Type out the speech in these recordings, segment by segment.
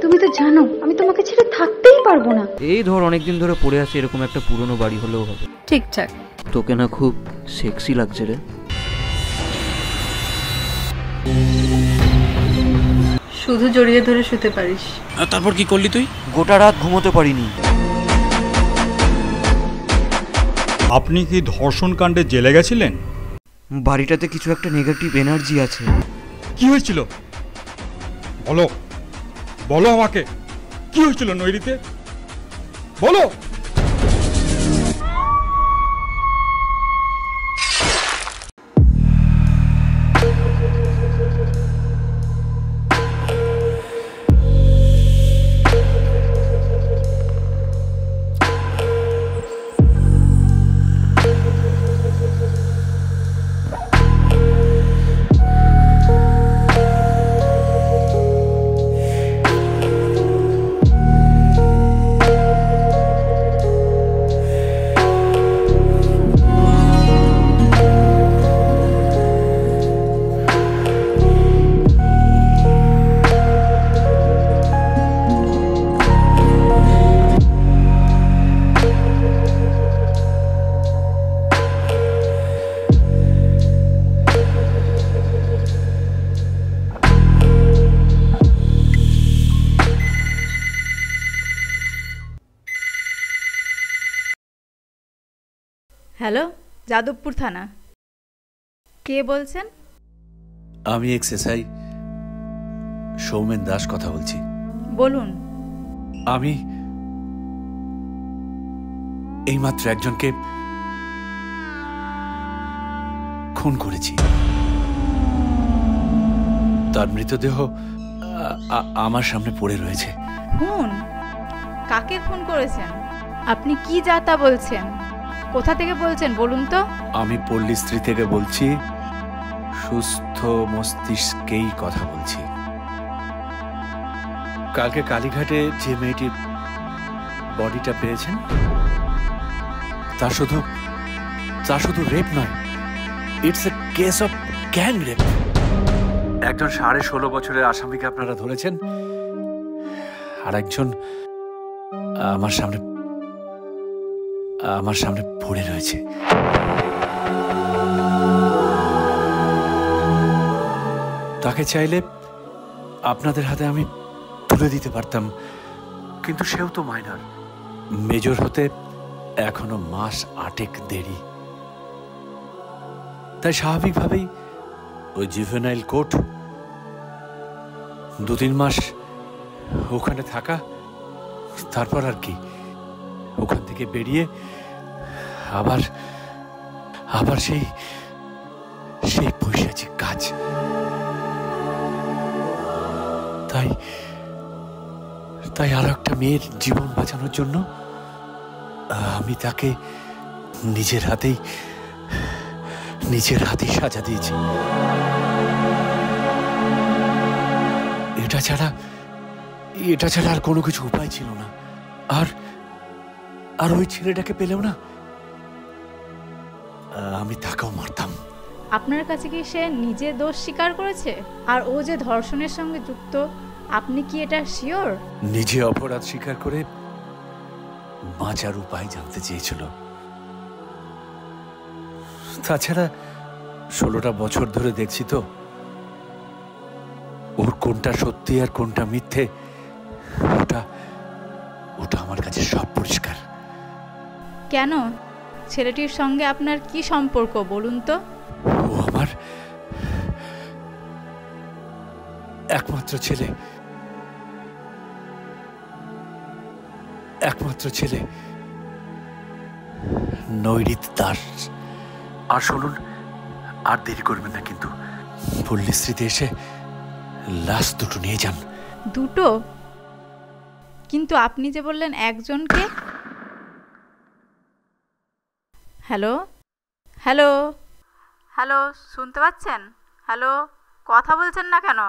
তুমি তো জানো আমি তোমাকে ছেড়ে থাকতেই পারবো না। এই ধর অনেকদিন ধরে পড়ে আছে এরকম একটা পুরনো বাড়ি হলেও হবে। ঠিকঠাক। তোকে না খুব সেক্সি লাগছে রে। শুধু জড়িয়ে ধরে শুতে পারিস। তারপর কি করলি তুই? গোটা রাত ঘুমোতে পারিনি। আপনি কি ধর্ষণ কাণ্ডে জেলে গেছিলেন? বাড়িটাতে কিছু একটা নেগেটিভ এনার্জি আছে। কি হয়েছিল বলো, বলো আমাকে, কি হয়েছিল নৈরিতে, বলো। হ্যালো, যাদবপুর থানা, কে বলছেন? আমি এক্সএসআই সৌমেন দাস কথা বলছি। বলুন। আমি এইমাত্র একজনকে খুন করেছি। তার মৃতদেহ আমার সামনে পড়ে রয়েছে। খুন? কাকে খুন করেছেন? আপনি কি যাতা বলছেন? কোথা থেকে বলছেন বলুন তো? আমি পল্লীশ্রী থেকে বলছি, সুস্থ মস্তিষ্কেই কথা বলছি। কালকে কালীঘাটে যে মেয়েটির বডিটা পেয়েছেন, তা শুধু রেপ নয়, it's a case of gang rape. একজন 16.5 বছরের আসামিকে আপনারা ধরেছেন, আর একজন আমার সামনে পড়ে রয়েছে। তাকে চাইলে আপনাদের হাতে আমি তুলে দিতে পারতাম, কিন্তু সেও তো মাইনর, মেজর হতে এখনো মাস 8 দেরি। তাই স্বাভাবিকভাবেই ওই জুভেনাইল কোর্ট 2-3 মাস ওখানে থাকা, তারপর আর কি ওখান থেকে বেরিয়ে আবার সেই পৈশাচিক কাজ। তাই আর একটা মেয়ের জীবন বাঁচানোর জন্য আমি তাকে নিজের হাতেই সাজা দিয়েছি। এটা ছাড়া আর কোনো কিছু উপায় ছিল না। আর ওই ছেলেটাকে পেলেও না, আমি তাকেও মারতাম। আপনার কাছে কি সে নিজে দোষ স্বীকার করেছে? আর ও যে ধর্ষণের সঙ্গে যুক্ত, আপনি কি এটা শিওর? নিজে অপরাধ স্বীকার করে বাঁচার উপায় জানতে চেয়েছিল। তাছাড়া 16টা বছর ধরে দেখছি তো, ওর কোনটা সত্যি আর কোনটা মিথ্যে ওটা আমার কাছে সব পরিষ্কার। কেন? ছেলেটির সঙ্গে আপনার কি সম্পর্ক বলুন তো? ও আমার একমাত্র ছেলে নৈরিত দাস। আর শুনুন, আর দেরি করবেন না কিন্তু, পল্লীশ্রীতে এসে লাশ দুটো নিয়ে যান। দুটো? কিন্তু আপনি যে বললেন একজনকে। হ্যালো হ্যালো হ্যালো, শুনতে পাচ্ছেন? হ্যালো, কথা বলছেন না কেন?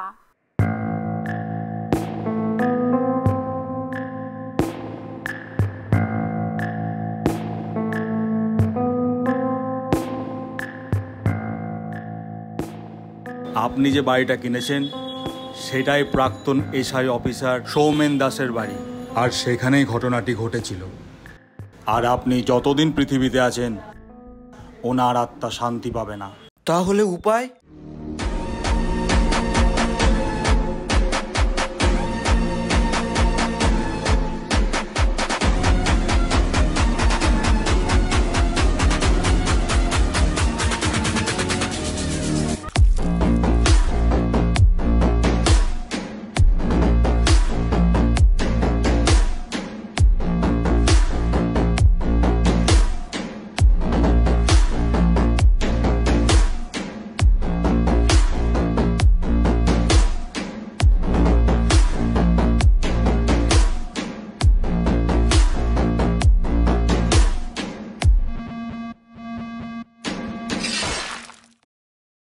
আপনি যে বাড়িটা কিনেছেন সেটাই প্রাক্তন এসআই অফিসার সৌমেন দাসের বাড়ি, আর সেখানেই ঘটনাটি ঘটেছিল। আর আপনি যতদিন পৃথিবীতে আছেন ওনার আত্মা শান্তি পাবে না। তাহলে উপায়?